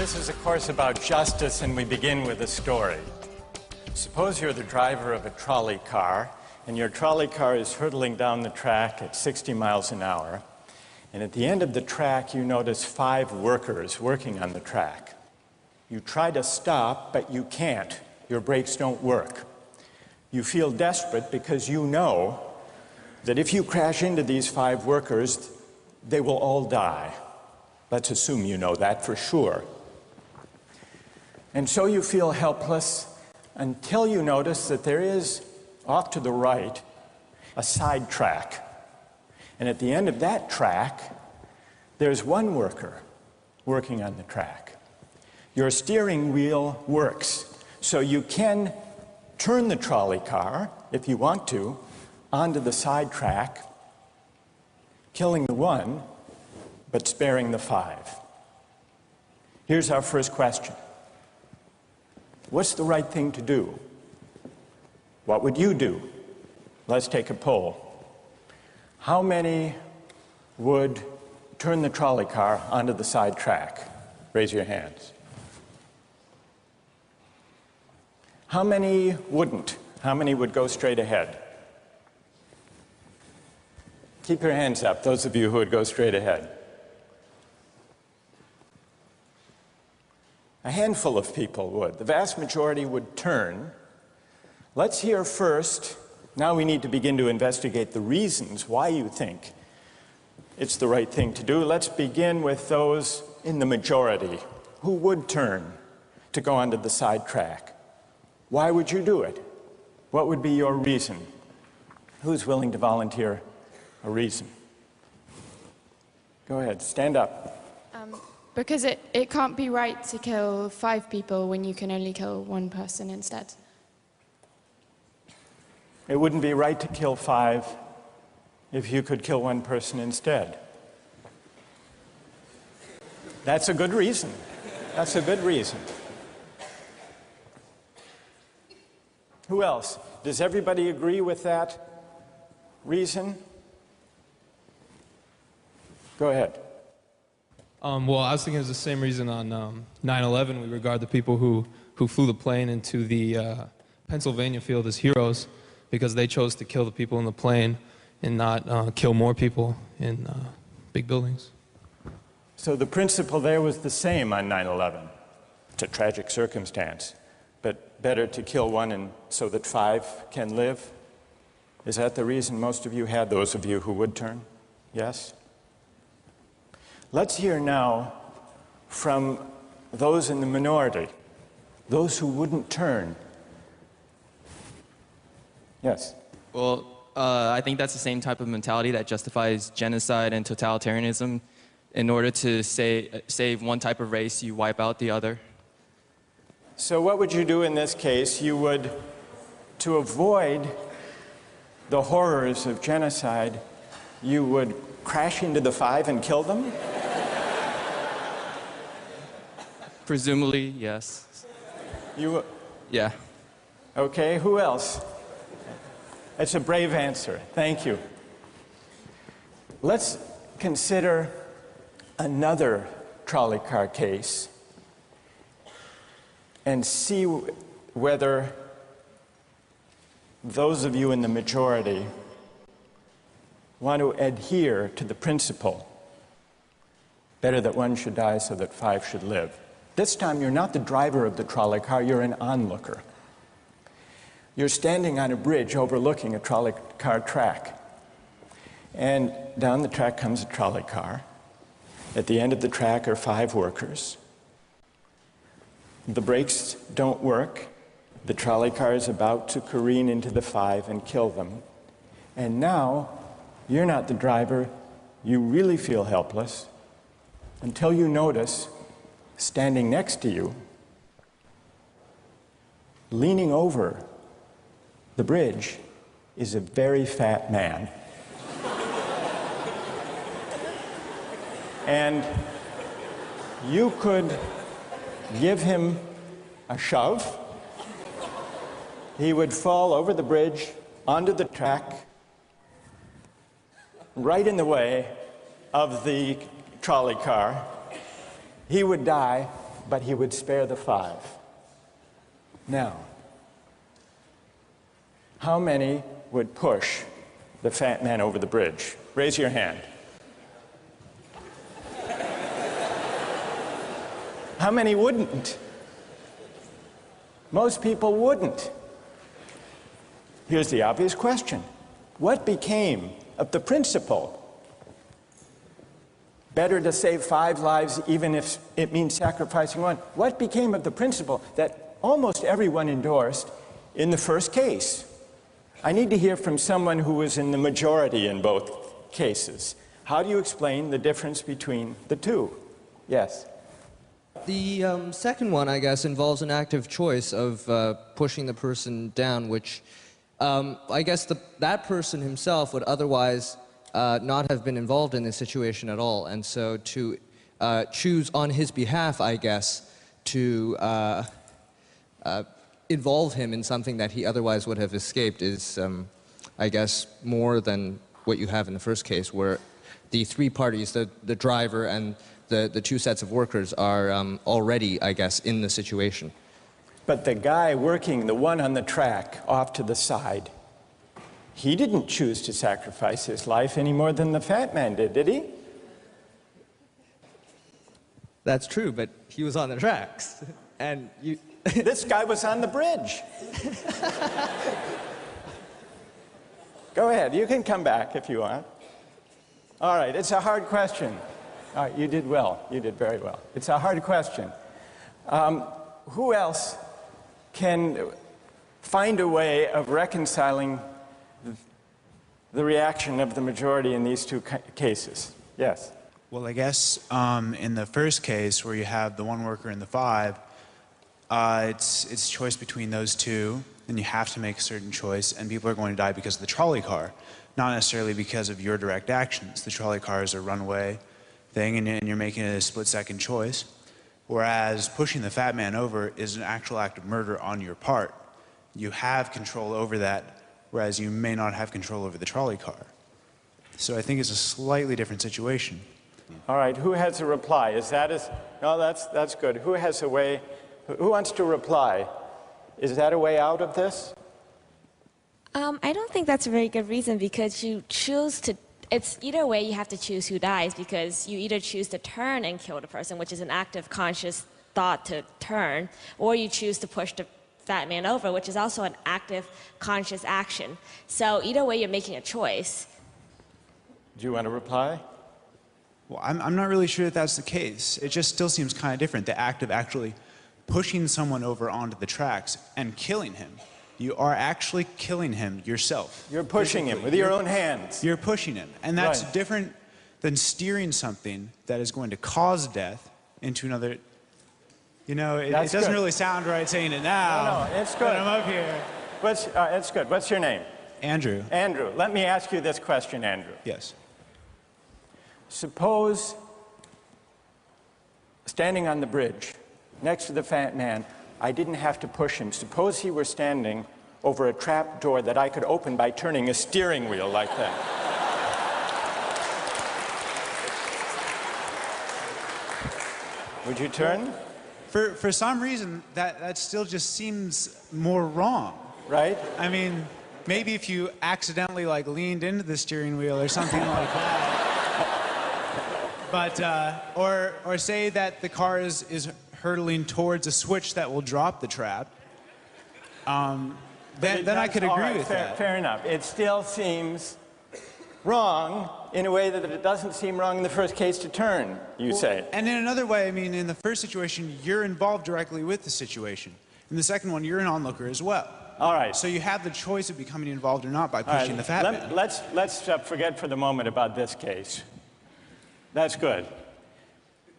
This is a course about justice, and we begin with a story. Suppose you're the driver of a trolley car, and your trolley car is hurtling down the track at 60 miles an hour. And at the end of the track, you notice 5 workers working on the track. You try to stop, but you can't. Your brakes don't work. You feel desperate because you know that if you crash into these 5 workers, they will all die. Let's assume you know that for sure. And so you feel helpless until you notice that there is, off to the right, a side track. And at the end of that track, there's one worker working on the track. Your steering wheel works, so you can turn the trolley car, if you want to, onto the side track, killing the one, but sparing the 5. Here's our first question. What's the right thing to do? What would you do? Let's take a poll. How many would turn the trolley car onto the side track? Raise your hands. How many wouldn't? How many would go straight ahead? Keep your hands up, those of you who would go straight ahead. A handful of people would. The vast majority would turn. Let's hear first. Now we need to begin to investigate the reasons why you think it's the right thing to do. Let's begin with those in the majority who would turn to go onto the side track. Why would you do it? What would be your reason? Who's willing to volunteer a reason? Go ahead, stand up. Because it can't be right to kill 5 people when you can only kill 1 person instead. It wouldn't be right to kill 5 if you could kill 1 person instead. That's a good reason. That's a good reason. Who else? Does everybody agree with that reason? Go ahead. Well, I was thinking it's the same reason on 9/11. We regard the people who flew the plane into the Pennsylvania field as heroes because they chose to kill the people in the plane and not kill more people in big buildings. So the principle there was the same on 9/11. It's a tragic circumstance, but better to kill 1 and so that 5 can live? Is that the reason most of you had, those of you who would turn? Yes? Let's hear now from those in the minority, those who wouldn't turn. Yes? Well, I think that's the same type of mentality that justifies genocide and totalitarianism. In order to save one type of race, you wipe out the other. So what would you do in this case? You would, to avoid the horrors of genocide, you would crash into the 5 and kill them? Presumably, yes. You? Yeah. Okay, who else? That's a brave answer. Thank you. Let's consider another trolley car case and see whether those of you in the majority want to adhere to the principle, better that 1 should die so that 5 should live. This time you're not the driver of the trolley car, you're an onlooker. You're standing on a bridge overlooking a trolley car track. And down the track comes a trolley car. At the end of the track are 5 workers. The brakes don't work. The trolley car is about to careen into the 5 and kill them. And now, you're not the driver. You really feel helpless until you notice, standing next to you, leaning over the bridge, is a very fat man. And you could give him a shove. He would fall over the bridge, onto the track, right in the way of the trolley car. He would die, but he would spare the 5. Now, how many would push the fat man over the bridge? Raise your hand. How many wouldn't? Most people wouldn't. Here's the obvious question. What became of the principle? Better to save 5 lives even if it means sacrificing 1. What became of the principle that almost everyone endorsed in the first case? I need to hear from someone who was in the majority in both cases. How do you explain the difference between the two? Yes? The second one, I guess, involves an active choice of pushing the person down, which I guess that person himself would otherwise not have been involved in this situation at all. And so to choose on his behalf, I guess, to involve him in something that he otherwise would have escaped is, I guess, more than what you have in the first case, where the 3 parties, the driver and the 2 sets of workers, are already, I guess, in the situation. But the guy working, the one on the track off to the side, he didn't choose to sacrifice his life any more than the fat man did he? That's true, but he was on the tracks. And you... This guy was on the bridge. Go ahead, you can come back if you want. All right, it's a hard question. All right, you did well. You did very well. It's a hard question. Who else can find a way of reconciling the reaction of the majority in these 2 cases? Yes? Well, I guess in the first case, where you have the 1 worker and the 5, it's choice between those 2, and you have to make a certain choice, and people are going to die because of the trolley car, not necessarily because of your direct actions. The trolley car is a runaway thing, and you're making a split-second choice, whereas pushing the fat man over is an actual act of murder on your part. You have control over that, whereas you may not have control over the trolley car. So I think it's a slightly different situation. All right, who has a reply? No, that's good. Who has a way? Who wants to reply? Is that a way out of this? I don't think that's a very good reason, because you choose to, it's either way you have to choose who dies, because you either choose to turn and kill the person, which is an active conscious thought to turn, or you choose to push the fat man over, which is also an active conscious action. So either way you're making a choice. Do you want to reply? Well, I'm not really sure that that's the case. It just still seems kind of different, the act of actually pushing someone over onto the tracks and killing him. You are actually killing him yourself. You're pushing him with your own hands. You're pushing him. And that's Right. different than steering something that is going to cause death into another. You know, it doesn't good. really sound right saying it now. No, it's good. But I'm up here. It's good. What's your name? Andrew. Andrew. Let me ask you this question, Andrew. Yes. Suppose standing on the bridge next to the fat man, I didn't have to push him. Suppose he were standing over a trap door that I could open by turning a steering wheel like that. Would you turn? For some reason, that still just seems more wrong. Right? I mean, maybe if you accidentally like leaned into the steering wheel or something like that. But or say that the car is hurtling towards a switch that will drop the trap. Then I could agree with that. Fair enough. It still seems wrong in a way that it doesn't seem wrong in the first case to turn, you say. And in another way, I mean, in the first situation, you're involved directly with the situation. In the second one, you're an onlooker as well. All right. So you have the choice of becoming involved or not by pushing the fat man. Let's forget for the moment about this case. That's good.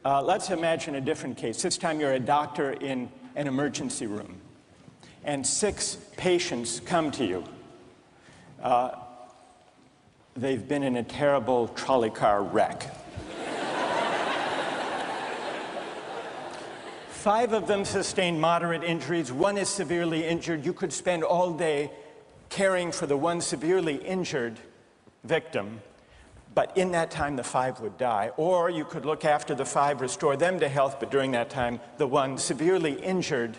Let's imagine a different case. This time you're a doctor in an emergency room, and 6 patients come to you. They've been in a terrible trolley car wreck. 5 of them sustained moderate injuries. 1 is severely injured. You could spend all day caring for the 1 severely injured victim. but in that time the 5 would die. Or you could look after the 5, restore them to health, but during that time the 1 severely injured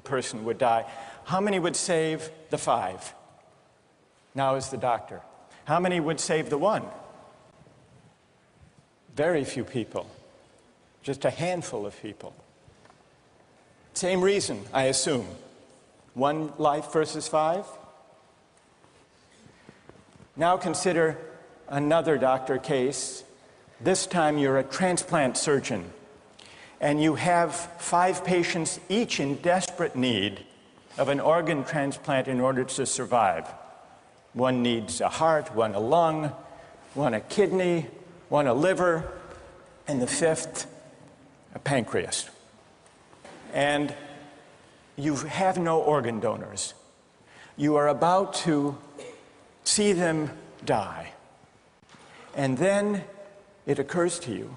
person would die. How many would save the 5? Now is the doctor. How many would save the 1? Very few people. Just a handful of people. Same reason, I assume. 1 life versus 5? Now consider another doctor case. This time you're a transplant surgeon, and you have 5 patients, each in desperate need of an organ transplant in order to survive. 1 needs a heart, 1 a lung, 1 a kidney, 1 a liver, and the 5th, a pancreas. And you have no organ donors. You are about to see them die. And then it occurs to you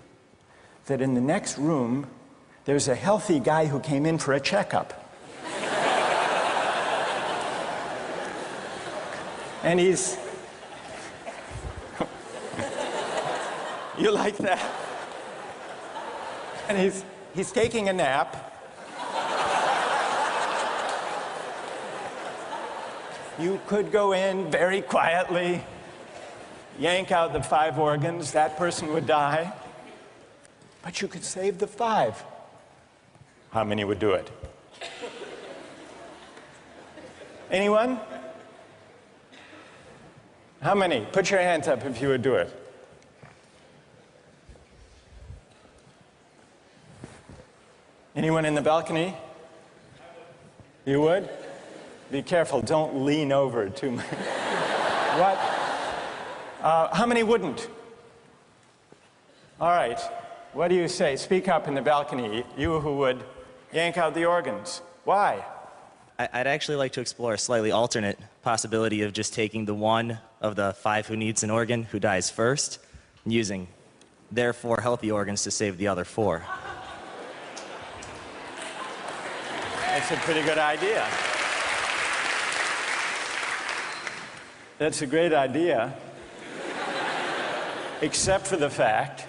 that in the next room, there's a healthy guy who came in for a checkup. And he's... You like that? And he's taking a nap. You could go in very quietly, yank out the 5 organs, that person would die. But you could save the 5. How many would do it? Anyone? How many? Put your hands up if you would do it. Anyone in the balcony? You would? Be careful, don't lean over too much. What? How many wouldn't? All right, what do you say? Speak up in the balcony, you who would yank out the organs. Why? I'd actually like to explore a slightly alternate possibility of just taking the 1 of the 5 who needs an organ, who dies first, and using their 4 healthy organs to save the other 4. That's a pretty good idea. That's a great idea, except for the fact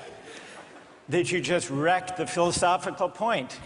that you just wrecked the philosophical point.